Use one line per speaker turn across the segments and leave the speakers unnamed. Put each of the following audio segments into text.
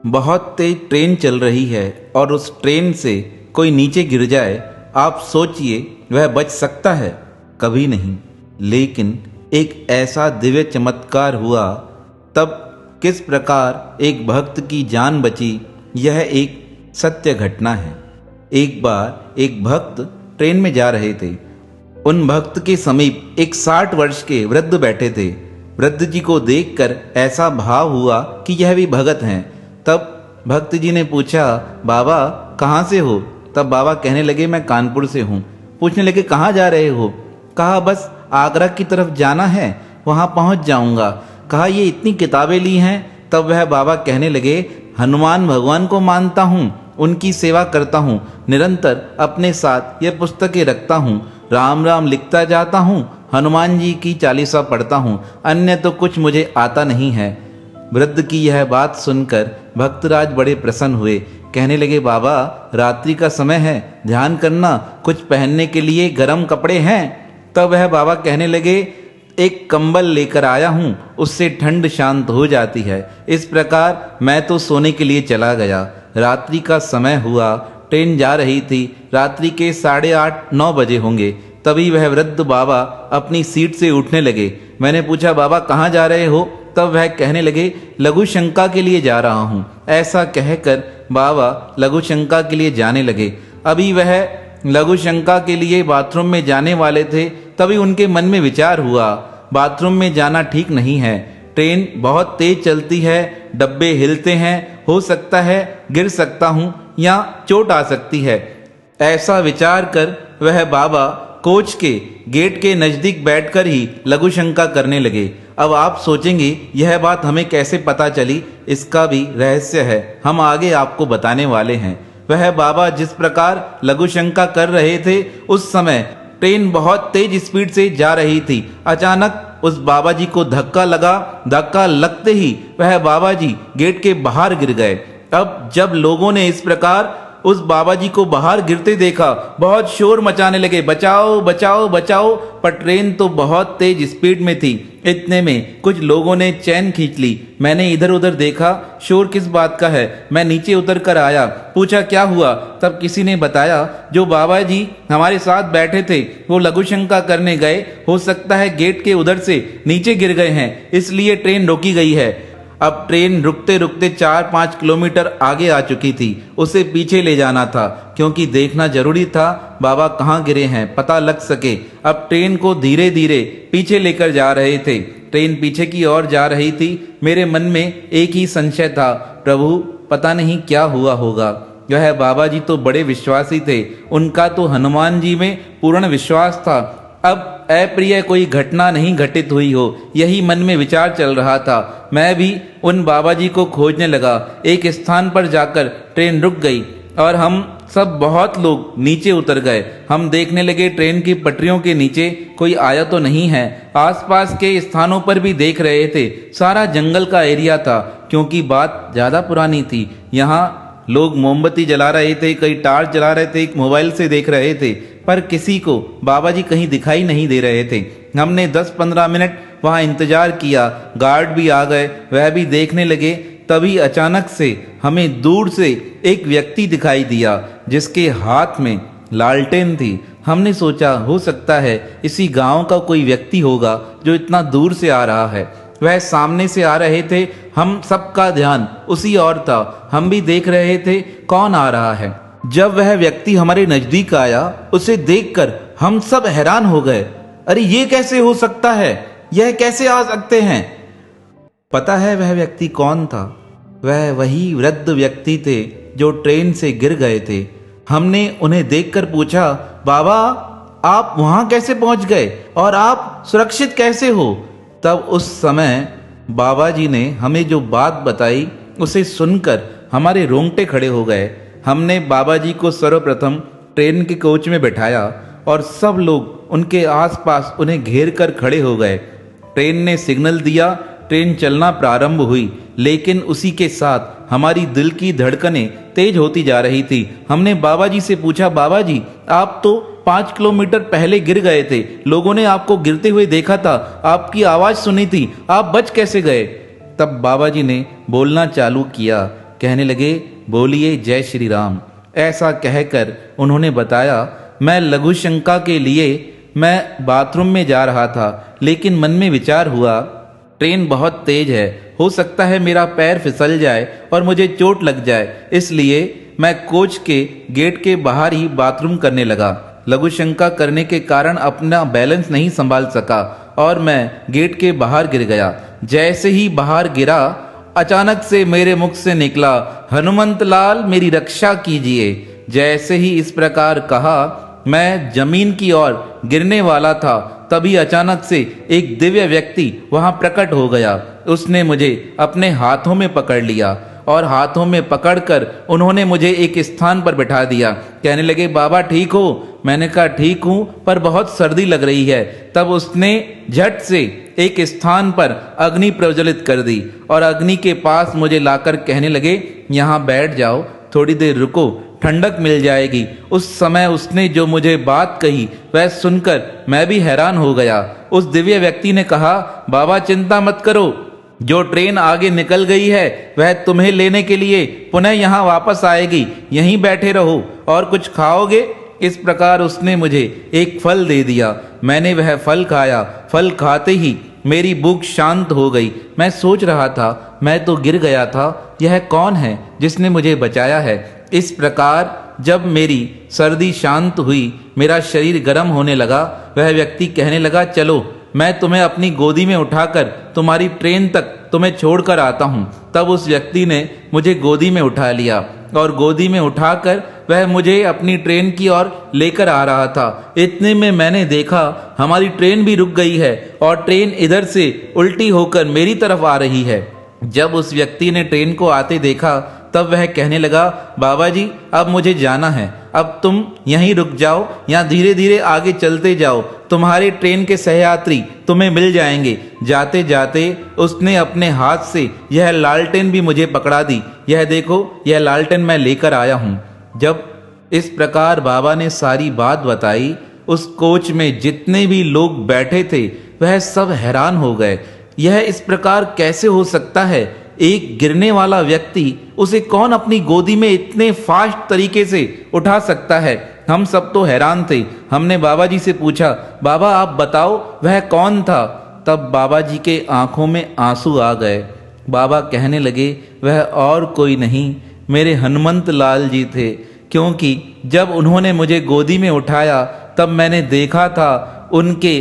बहुत तेज ट्रेन चल रही है और उस ट्रेन से कोई नीचे गिर जाए, आप सोचिए वह बच सकता है? कभी नहीं। लेकिन एक ऐसा दिव्य चमत्कार हुआ, तब किस प्रकार एक भक्त की जान बची, यह एक सत्य घटना है। एक बार एक भक्त ट्रेन में जा रहे थे। उन भक्त के समीप एक 60 वर्ष के वृद्ध बैठे थे। वृद्ध जी को देखकर ऐसा भाव हुआ कि यह भी भगत हैं। तब भक्त जी ने पूछा, बाबा कहाँ से हो? तब बाबा कहने लगे, मैं कानपुर से हूँ। पूछने लगे, कहाँ जा रहे हो? कहा, बस आगरा की तरफ जाना है, वहाँ पहुँच जाऊँगा। कहा, ये इतनी किताबें ली हैं? तब वह बाबा कहने लगे, हनुमान भगवान को मानता हूँ, उनकी सेवा करता हूँ, निरंतर अपने साथ यह पुस्तकें रखता हूँ, राम राम लिखता जाता हूँ, हनुमान जी की चालीसा पढ़ता हूँ, अन्य तो कुछ मुझे आता नहीं है। वृद्ध की यह बात सुनकर भक्तराज बड़े प्रसन्न हुए। कहने लगे, बाबा रात्रि का समय है, ध्यान करना, कुछ पहनने के लिए गर्म कपड़े हैं? तब वह बाबा कहने लगे, एक कंबल लेकर आया हूँ, उससे ठंड शांत हो जाती है। इस प्रकार मैं तो सोने के लिए चला गया। रात्रि का समय हुआ, ट्रेन जा रही थी, रात्रि के 8:30-9 बजे होंगे। तभी वह वृद्ध बाबा अपनी सीट से उठने लगे। मैंने पूछा, बाबा कहाँ जा रहे हो? तब वह कहने लगे, लघु शंका के लिए जा रहा हूँ। ऐसा कहकर बाबा लघु शंका के लिए जाने लगे। अभी वह लघु शंका के लिए बाथरूम में जाने वाले थे, तभी उनके मन में विचार हुआ, बाथरूम में जाना ठीक नहीं है। ट्रेन बहुत तेज चलती है, डब्बे हिलते हैं, हो सकता है गिर सकता हूँ या चोट आ सकती है। ऐसा विचार कर वह बाबा कोच के गेट के नज़दीक बैठकर ही लघु शंका करने लगे। अब आप सोचेंगे, यह बात हमें कैसे पता चली? इसका भी रहस्य है, हम आगे आपको बताने वाले हैं। वह बाबा जिस प्रकार लघु शंका कर रहे थे, उस समय ट्रेन बहुत तेज स्पीड से जा रही थी। अचानक उस बाबा जी को धक्का लगा। धक्का लगते ही वह बाबा जी गेट के बाहर गिर गए। अब जब लोगों ने इस प्रकार उस बाबा जी को बाहर गिरते देखा, बहुत शोर मचाने लगे, बचाओ बचाओ बचाओ। पर ट्रेन तो बहुत तेज स्पीड में थी। इतने में कुछ लोगों ने चैन खींच ली। मैंने इधर उधर देखा, शोर किस बात का है। मैं नीचे उतर कर आया, पूछा क्या हुआ? तब किसी ने बताया, जो बाबा जी हमारे साथ बैठे थे वो लघु शंका करने गए, हो सकता है गेट के उधर से नीचे गिर गए हैं, इसलिए ट्रेन रोकी गई है। अब ट्रेन रुकते रुकते 4-5 किलोमीटर आगे आ चुकी थी। उसे पीछे ले जाना था, क्योंकि देखना जरूरी था बाबा कहाँ गिरे हैं, पता लग सके। अब ट्रेन को धीरे धीरे पीछे लेकर जा रहे थे। ट्रेन पीछे की ओर जा रही थी। मेरे मन में एक ही संशय था, प्रभु पता नहीं क्या हुआ होगा। वह बाबा जी तो बड़े विश्वासी थे, उनका तो हनुमान जी में पूर्ण विश्वास था। अब अप्रिय कोई घटना नहीं घटित हुई हो, यही मन में विचार चल रहा था। मैं भी उन बाबा जी को खोजने लगा। एक स्थान पर जाकर ट्रेन रुक गई और हम सब बहुत लोग नीचे उतर गए। हम देखने लगे, ट्रेन की पटरियों के नीचे कोई आया तो नहीं है। आसपास के स्थानों पर भी देख रहे थे। सारा जंगल का एरिया था, क्योंकि बात ज़्यादा पुरानी थी। यहाँ लोग मोमबत्ती जला रहे थे, कई टार्च जला रहे थे, मोबाइल से देख रहे थे, पर किसी को बाबा जी कहीं दिखाई नहीं दे रहे थे। हमने 10-15 मिनट वहाँ इंतजार किया। गार्ड भी आ गए, वह भी देखने लगे। तभी अचानक से हमें दूर से एक व्यक्ति दिखाई दिया, जिसके हाथ में लालटेन थी। हमने सोचा, हो सकता है इसी गांव का कोई व्यक्ति होगा जो इतना दूर से आ रहा है। वह सामने से आ रहे थे। हम सबका ध्यान उसी ओर था। हम भी देख रहे थे कौन आ रहा है। जब वह व्यक्ति हमारे नजदीक आया, उसे देखकर हम सब हैरान हो गए। अरे ये कैसे हो सकता है? यह कैसे आ सकते हैं? पता है वह व्यक्ति कौन था? वह वही वृद्ध व्यक्ति थे जो ट्रेन से गिर गए थे। हमने उन्हें देखकर पूछा, बाबा आप वहां कैसे पहुंच गए और आप सुरक्षित कैसे हो? तब उस समय बाबा जी ने हमें जो बात बताई, उसे सुनकर हमारे रोंगटे खड़े हो गए। हमने बाबा जी को सर्वप्रथम ट्रेन के कोच में बैठाया और सब लोग उनके आसपास उन्हें घेर कर खड़े हो गए। ट्रेन ने सिग्नल दिया, ट्रेन चलना प्रारंभ हुई, लेकिन उसी के साथ हमारी दिल की धड़कनें तेज होती जा रही थी। हमने बाबा जी से पूछा, बाबा जी आप तो 5 किलोमीटर पहले गिर गए थे, लोगों ने आपको गिरते हुए देखा था, आपकी आवाज़ सुनी थी, आप बच कैसे गए? तब बाबा जी ने बोलना चालू किया, कहने लगे, बोलिए जय श्री राम। ऐसा कहकर उन्होंने बताया, मैं लघु शंका के लिए मैं बाथरूम में जा रहा था, लेकिन मन में विचार हुआ ट्रेन बहुत तेज है, हो सकता है मेरा पैर फिसल जाए और मुझे चोट लग जाए, इसलिए मैं कोच के गेट के बाहर ही बाथरूम करने लगा। लघु शंका करने के कारण अपना बैलेंस नहीं संभाल सका और मैं गेट के बाहर गिर गया। जैसे ही बाहर गिरा, अचानक से मेरे मुख से निकला, हनुमंत लाल मेरी रक्षा कीजिए। जैसे ही इस प्रकार कहा, मैं जमीन की ओर गिरने वाला था, तभी अचानक से एक दिव्य व्यक्ति वहां प्रकट हो गया। उसने मुझे अपने हाथों में पकड़ लिया और हाथों में पकड़कर उन्होंने मुझे एक स्थान पर बैठा दिया। कहने लगे, बाबा ठीक हो? मैंने कहा ठीक हूं, पर बहुत सर्दी लग रही है। तब उसने झट से एक स्थान पर अग्नि प्रज्वलित कर दी और अग्नि के पास मुझे लाकर कहने लगे, यहाँ बैठ जाओ, थोड़ी देर रुको, ठंडक मिल जाएगी। उस समय उसने जो मुझे बात कही वह सुनकर मैं भी हैरान हो गया। उस दिव्य व्यक्ति ने कहा, बाबा चिंता मत करो, जो ट्रेन आगे निकल गई है वह तुम्हें लेने के लिए पुनः यहाँ वापस आएगी, यहीं बैठे रहो और कुछ खाओगे? इस प्रकार उसने मुझे एक फल दे दिया। मैंने वह फल खाया। फल खाते ही मेरी भूख शांत हो गई। मैं सोच रहा था, मैं तो गिर गया था, यह कौन है जिसने मुझे बचाया है? इस प्रकार जब मेरी सर्दी शांत हुई, मेरा शरीर गर्म होने लगा, वह व्यक्ति कहने लगा, चलो मैं तुम्हें अपनी गोदी में उठाकर तुम्हारी ट्रेन तक तुम्हें छोड़कर आता हूँ। तब उस व्यक्ति ने मुझे गोदी में उठा लिया और गोदी में उठाकर वह मुझे अपनी ट्रेन की ओर लेकर आ रहा था। इतने में मैंने देखा हमारी ट्रेन भी रुक गई है और ट्रेन इधर से उल्टी होकर मेरी तरफ आ रही है। जब उस व्यक्ति ने ट्रेन को आते देखा, तब वह कहने लगा, बाबा जी अब मुझे जाना है, अब तुम यहीं रुक जाओ या धीरे धीरे आगे चलते जाओ, तुम्हारी ट्रेन के सहयात्री तुम्हें मिल जाएंगे। जाते जाते उसने अपने हाथ से यह लालटेन भी मुझे पकड़ा दी। यह देखो, यह लालटेन मैं लेकर आया हूँ। जब इस प्रकार बाबा ने सारी बात बताई, उस कोच में जितने भी लोग बैठे थे वह सब हैरान हो गए। यह इस प्रकार कैसे हो सकता है? एक गिरने वाला व्यक्ति, उसे कौन अपनी गोदी में इतने फास्ट तरीके से उठा सकता है? हम सब तो हैरान थे। हमने बाबा जी से पूछा, बाबा आप बताओ वह कौन था? तब बाबा जी के आंखों में आंसू आ गए। बाबा कहने लगे, वह और कोई नहीं, मेरे हनुमंत लाल जी थे, क्योंकि जब उन्होंने मुझे गोदी में उठाया तब मैंने देखा था उनके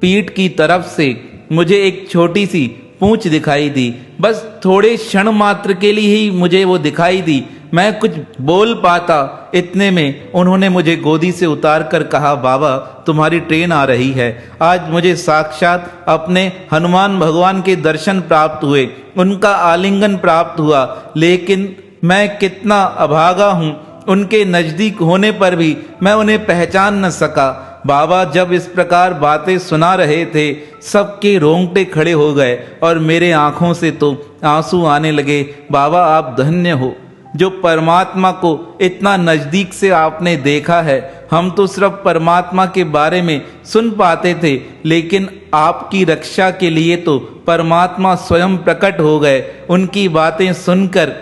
पीठ की तरफ से मुझे एक छोटी सी पूंछ दिखाई दी। बस थोड़े क्षण मात्र के लिए ही मुझे वो दिखाई दी। मैं कुछ बोल पाता, इतने में उन्होंने मुझे गोदी से उतार कर कहा, बाबा तुम्हारी ट्रेन आ रही है। आज मुझे साक्षात अपने हनुमान भगवान के दर्शन प्राप्त हुए, उनका आलिंगन प्राप्त हुआ, लेकिन मैं कितना अभागा हूँ, उनके नजदीक होने पर भी मैं उन्हें पहचान न सका। बाबा जब इस प्रकार बातें सुना रहे थे, सबके रोंगटे खड़े हो गए और मेरे आंखों से तो आंसू आने लगे। बाबा आप धन्य हो, जो परमात्मा को इतना नज़दीक से आपने देखा है। हम तो सिर्फ परमात्मा के बारे में सुन पाते थे, लेकिन आपकी रक्षा के लिए तो परमात्मा स्वयं प्रकट हो गए। उनकी बातें सुनकर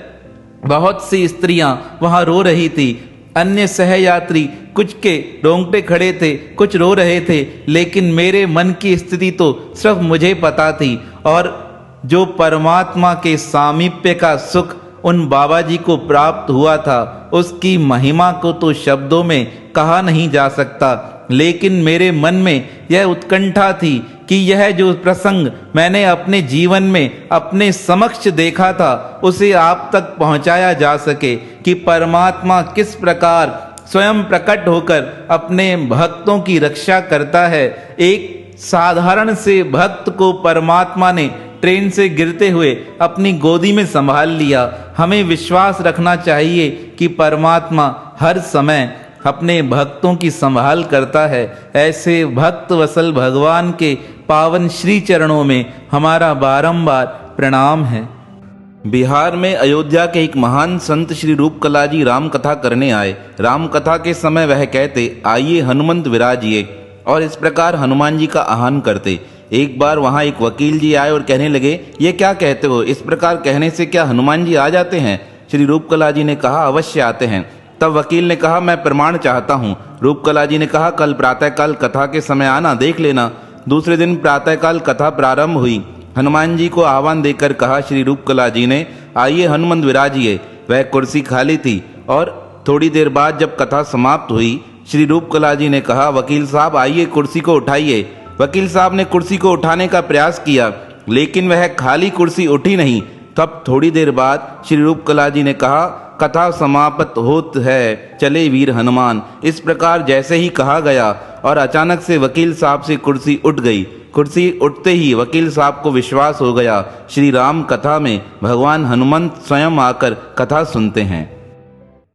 बहुत सी स्त्रियां वहां रो रही थी। अन्य सहयात्री कुछ के रोंगटे खड़े थे, कुछ रो रहे थे, लेकिन मेरे मन की स्थिति तो सिर्फ मुझे पता थी। और जो परमात्मा के सामीप्य का सुख उन बाबा जी को प्राप्त हुआ था, उसकी महिमा को तो शब्दों में कहा नहीं जा सकता। लेकिन मेरे मन में यह उत्कंठा थी कि यह जो प्रसंग मैंने अपने जीवन में अपने समक्ष देखा था, उसे आप तक पहुंचाया जा सके कि परमात्मा किस प्रकार स्वयं प्रकट होकर अपने भक्तों की रक्षा करता है। एक साधारण से भक्त को परमात्मा ने ट्रेन से गिरते हुए अपनी गोदी में संभाल लिया। हमें विश्वास रखना चाहिए कि परमात्मा हर समय अपने भक्तों की संभाल करता है। ऐसे भक्त वसल भगवान के पावन श्री चरणों में हमारा बारंबार प्रणाम है। बिहार में अयोध्या के एक महान संत श्री रूपकला जी राम कथा करने आए। राम कथा के समय वह कहते, आइए हनुमंत विराजिए, और इस प्रकार हनुमान जी का आह्वान करते। एक बार वहां एक वकील जी आए और कहने लगे, ये क्या कहते हो? इस प्रकार कहने से क्या हनुमान जी आ जाते हैं? श्री रूपकला जी ने कहा, अवश्य आते हैं। तब वकील ने कहा, मैं प्रमाण चाहता हूँ। रूपकला जी ने कहा, कल प्रातःकाल कथा के समय आना, देख लेना। दूसरे दिन प्रातःकाल कथा प्रारंभ हुई। हनुमान जी को आह्वान देकर कहा श्री रूपकला जी ने, आइए हनुमंत विराजिए। वह कुर्सी खाली थी और थोड़ी देर बाद जब कथा समाप्त हुई, श्री रूपकला जी ने कहा, वकील साहब आइए कुर्सी को उठाइए। वकील साहब ने कुर्सी को उठाने का प्रयास किया, लेकिन वह खाली कुर्सी उठी नहीं। तब थोड़ी देर बाद श्री रूपकला जी ने कहा, कथा समाप्त होत है, चले वीर हनुमान। इस प्रकार जैसे ही कहा गया और अचानक से वकील साहब से कुर्सी उठ गई। कुर्सी उठते ही वकील साहब को विश्वास हो गया, श्री राम कथा में भगवान हनुमंत स्वयं आकर कथा सुनते हैं।